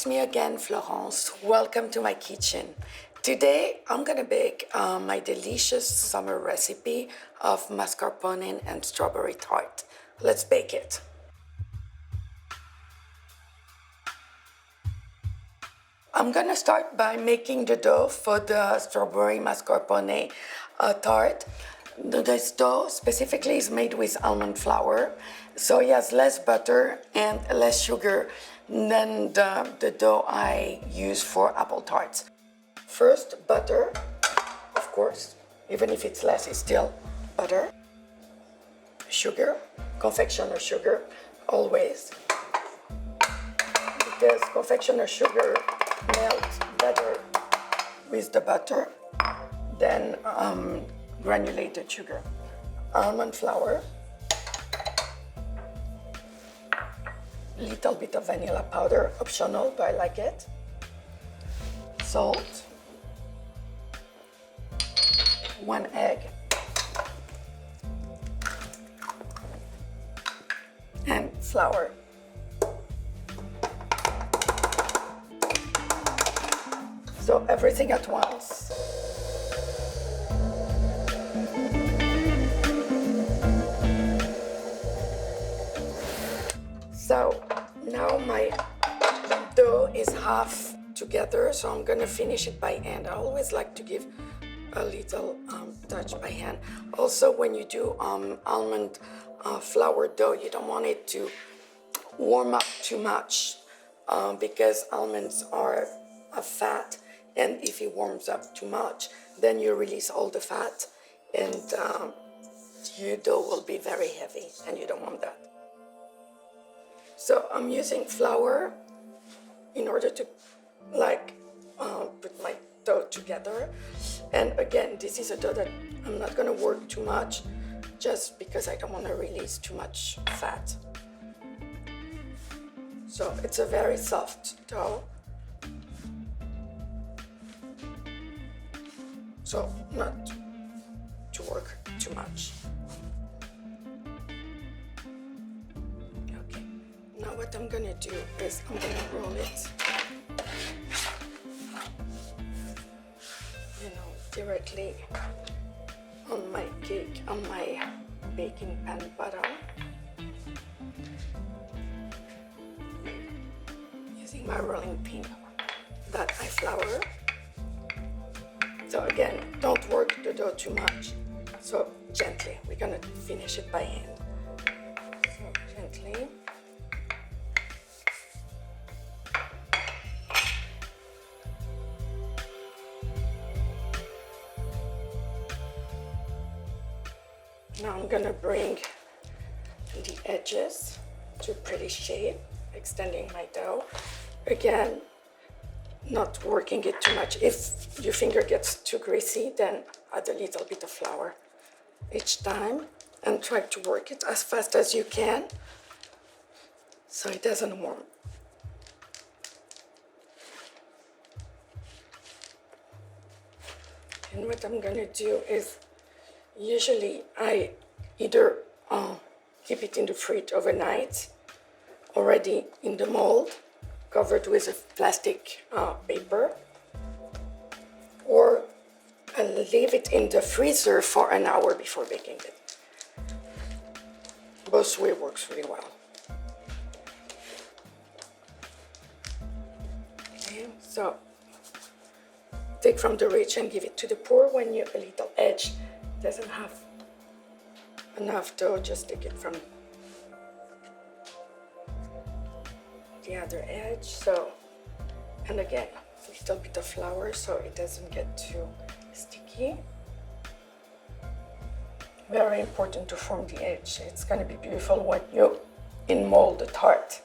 It's me again, Florence. Welcome to my kitchen. Today I'm gonna bake my delicious summer recipe of mascarpone and strawberry tart. Let's bake it. I'm gonna start by making the dough for the strawberry mascarpone tart. This dough specifically is made with almond flour, so it has less butter and less sugar than the dough I use for apple tarts. First, butter, of course, even if it's less, it's still butter. Sugar, confectioner sugar, always, because confectioner sugar melts better with the butter than granulated sugar. Almond flour, little bit of vanilla powder, optional, but I like it. Salt, 1 egg, and flour. So everything at once. So now my dough is half together, so I'm gonna finish it by hand. I always like to give a little touch by hand. Also, when you do almond flour dough, you don't want it to warm up too much because almonds are a fat, and if it warms up too much, then you release all the fat and your dough will be very heavy, and you don't want that. So I'm using flour in order to put my dough together. And again, this is a dough that I'm not gonna work too much just because I don't want to release too much fat. So it's a very soft dough. So not to work too much. Okay, now what I'm gonna do is I'm gonna roll it, directly on my cake, on my baking pan bottom, using my rolling pin that I flour. So again, don't work the dough too much. So gently, we're gonna finish it by hand. So gently. Now I'm gonna bring the edges to a pretty shape, extending my dough. Again, not working it too much. If your finger gets too greasy, then add a little bit of flour each time and try to work it as fast as you can so it doesn't warm. And what I'm gonna do is, usually I either keep it in the fridge overnight, already in the mold, covered with a plastic paper, or I leave it in the freezer for an hour before baking it. Both way works really well. Okay, so take from the ridge and give it to the pour. When your little edge doesn't have enough dough, just take it from the other edge. So, and again, a little bit of flour so it doesn't get too sticky. Very important to form the edge. It's going to be beautiful when you mold the tart.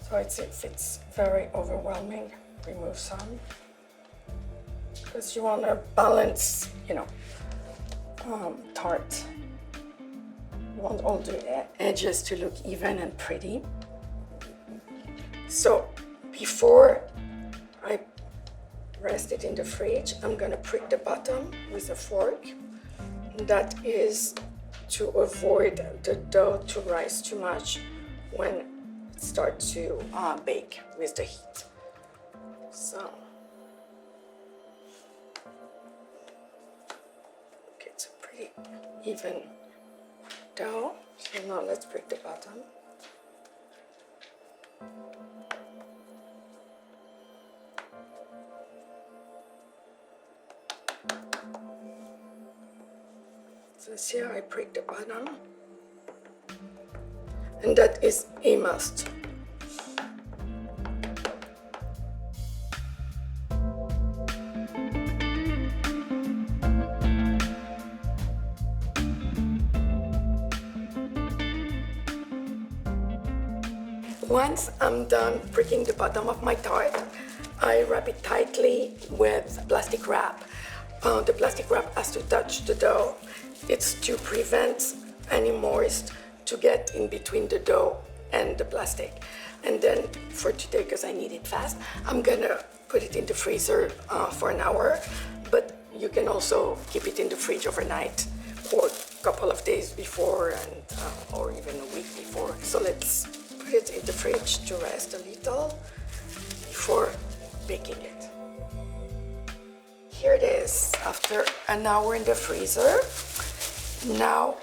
So if it's very overwhelming, remove some, because you want to balance, tart. You want all the edges to look even and pretty. So before I rest it in the fridge, I'm gonna prick the bottom with a fork. That is to avoid the dough to rise too much when start to bake with the heat. So, okay, it's a pretty even dough. So now let's break the bottom. So see how I break the bottom? And that is a must. Once I'm done pricking the bottom of my tart, I wrap it tightly with plastic wrap. The plastic wrap has to touch the dough. It's to prevent any moist to get in between the dough and the plastic. And then for today, because I need it fast, I'm gonna put it in the freezer for an hour, but you can also keep it in the fridge overnight or a couple of days before and or even a week before. So let's put it in the fridge to rest a little before baking it. Here it is after an hour in the freezer. Now,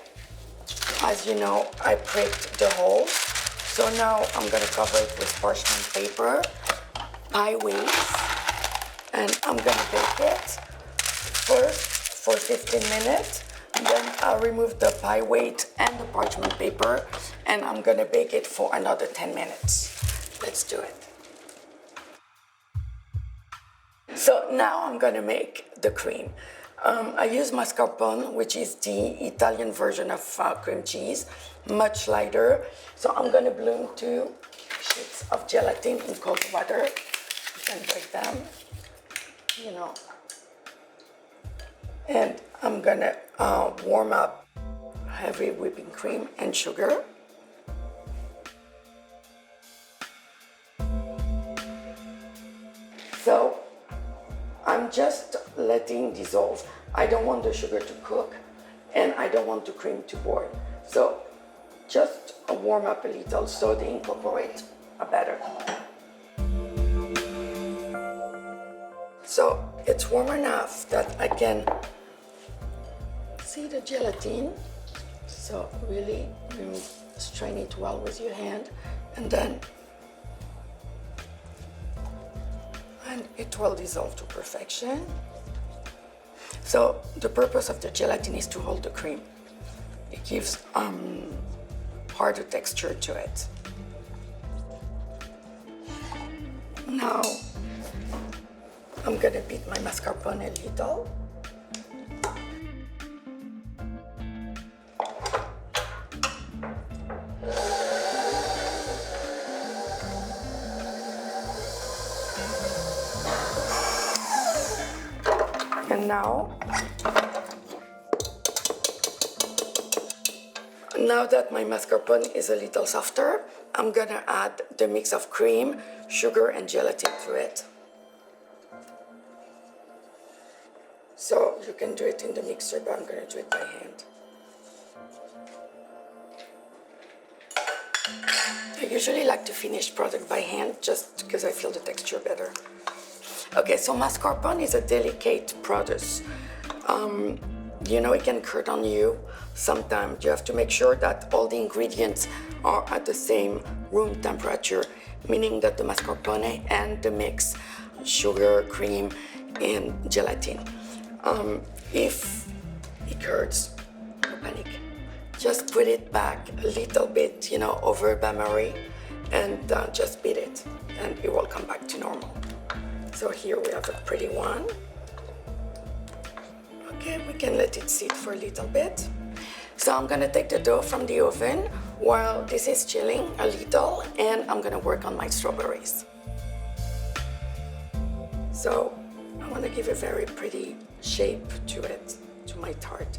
as you know, I pricked the hole. So now I'm gonna cover it with parchment paper, pie wings, and I'm gonna bake it first for 15 minutes. And then I'll remove the pie weight and the parchment paper, and I'm gonna bake it for another 10 minutes. Let's do it. So now I'm gonna make the cream. I use mascarpone, which is the Italian version of cream cheese, much lighter. So I'm gonna bloom 2 sheets of gelatin in cold water. You can break them, you know. And I'm gonna warm up heavy whipping cream and sugar. So I'm just letting dissolve. I don't want the sugar to cook and I don't want the cream to boil. So just warm up a little so they incorporate better. So it's warm enough that I can see the gelatin. So really strain it well with your hand and it will dissolve to perfection. So the purpose of the gelatin is to hold the cream. It gives harder texture to it. Now I'm gonna beat my mascarpone a little. And now that my mascarpone is a little softer, I'm gonna add the mix of cream, sugar, and gelatin to it. So you can do it in the mixer, but I'm gonna do it by hand. I usually like to finish product by hand just because I feel the texture better. Okay, so mascarpone is a delicate product. You know, it can hurt on you. Sometimes you have to make sure that all the ingredients are at the same room temperature, meaning that the mascarpone and the mix, sugar, cream, and gelatin. If it hurts, no panic. Just put it back a little bit, you know, over bain-marie and just beat it and it will come back to normal. So here we have a pretty one. Okay, we can let it sit for a little bit. So I'm gonna take the dough from the oven while this is chilling a little and I'm gonna work on my strawberries. So I wanna give a very pretty shape to it, to my tart.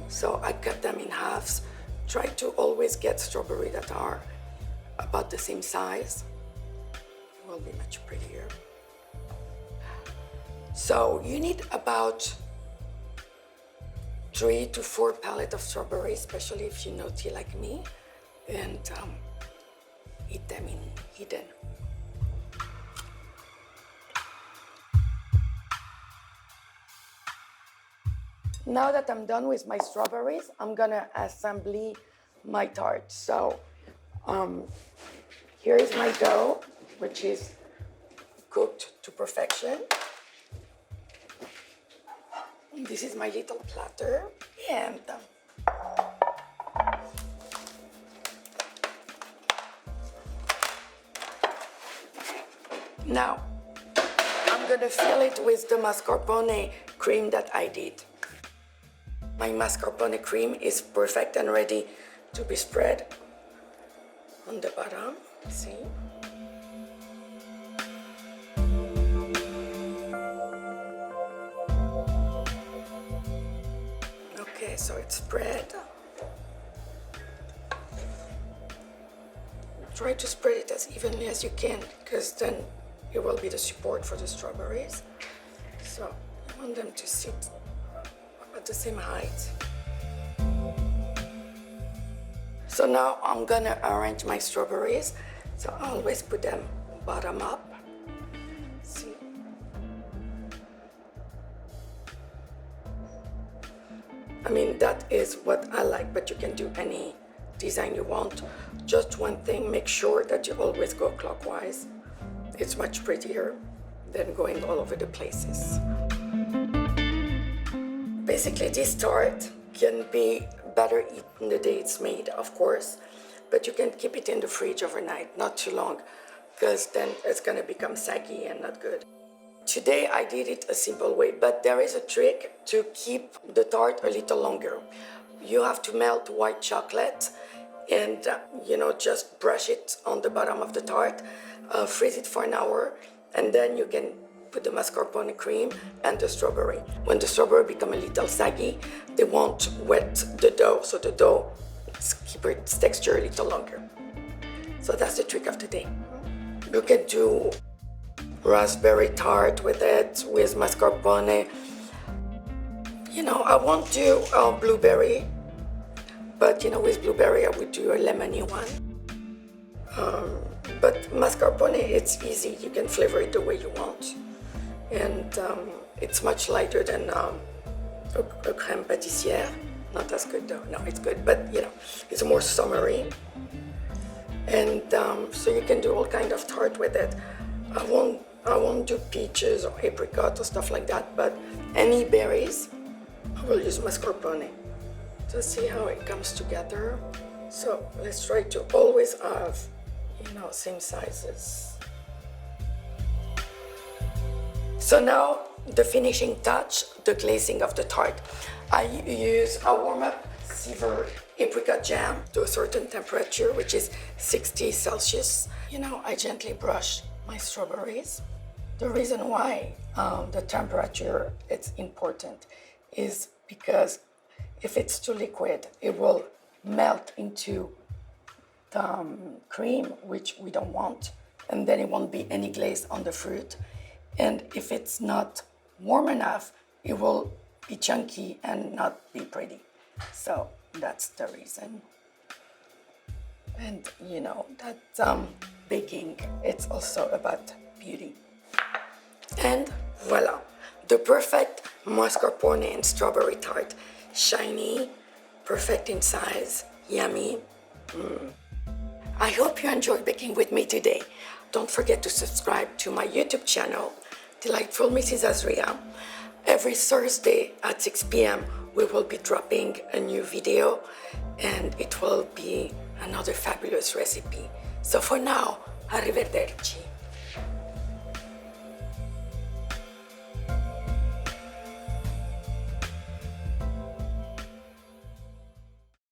So I cut them in halves. Try to always get strawberries that are about the same size. It will be much prettier. So you need about 3 to 4 pallets of strawberries, especially if you're naughty like me. and eat them hidden. Now that I'm done with my strawberries, I'm gonna assemble my tart. So here is my dough, which is cooked to perfection. This is my little platter, and now I'm gonna fill it with the mascarpone cream that I did. My mascarpone cream is perfect and ready to be spread on the bottom. See? Okay, so it's spread. Try to spread it as evenly as you can, because then it will be the support for the strawberries. So I want them to sit at the same height. So now I'm gonna arrange my strawberries. So I always put them bottom up. See? I mean, that is what I like, but you can do any design you want. Just one thing, make sure that you always go clockwise. It's much prettier than going all over the places. Basically, this tart can be better eaten the day it's made, of course, but you can keep it in the fridge overnight, not too long, because then it's gonna become saggy and not good. Today I did it a simple way, but there is a trick to keep the tart a little longer. You have to melt white chocolate and just brush it on the bottom of the tart, freeze it for an hour, and then you can put the mascarpone cream and the strawberry. When the strawberry become a little saggy, they won't wet the dough, so the dough keeps its texture a little longer. So that's the trick of the day. You can do raspberry tart with it, with mascarpone. I won't do blueberry, but with blueberry I would do a lemony one. But mascarpone, it's easy. You can flavor it the way you want. And it's much lighter than a crème pâtissière. Not as good though. No, it's good, but it's more summery. And so you can do all kind of tart with it. I won't do peaches or apricot or stuff like that, but any berries, I will use mascarpone. To see how it comes together. So let's try to always have, same sizes. So now the finishing touch, the glazing of the tart. I use a warm-up silver apricot jam to a certain temperature, which is 60 Celsius. I gently brush my strawberries. The reason why the temperature is important is because if it's too liquid, it will melt into the cream, which we don't want, and then it won't be any glaze on the fruit. And if it's not warm enough, it will be chunky and not be pretty. So that's the reason. And that baking, it's also about beauty. And voila, the perfect mascarpone and strawberry tart. Shiny, perfect in size, yummy. I hope you enjoyed baking with me today. Don't forget to subscribe to my YouTube channel, Delightful Mrs. Azria. Every Thursday at 6 p.m. we will be dropping a new video, and it will be another fabulous recipe. So for now, arrivederci.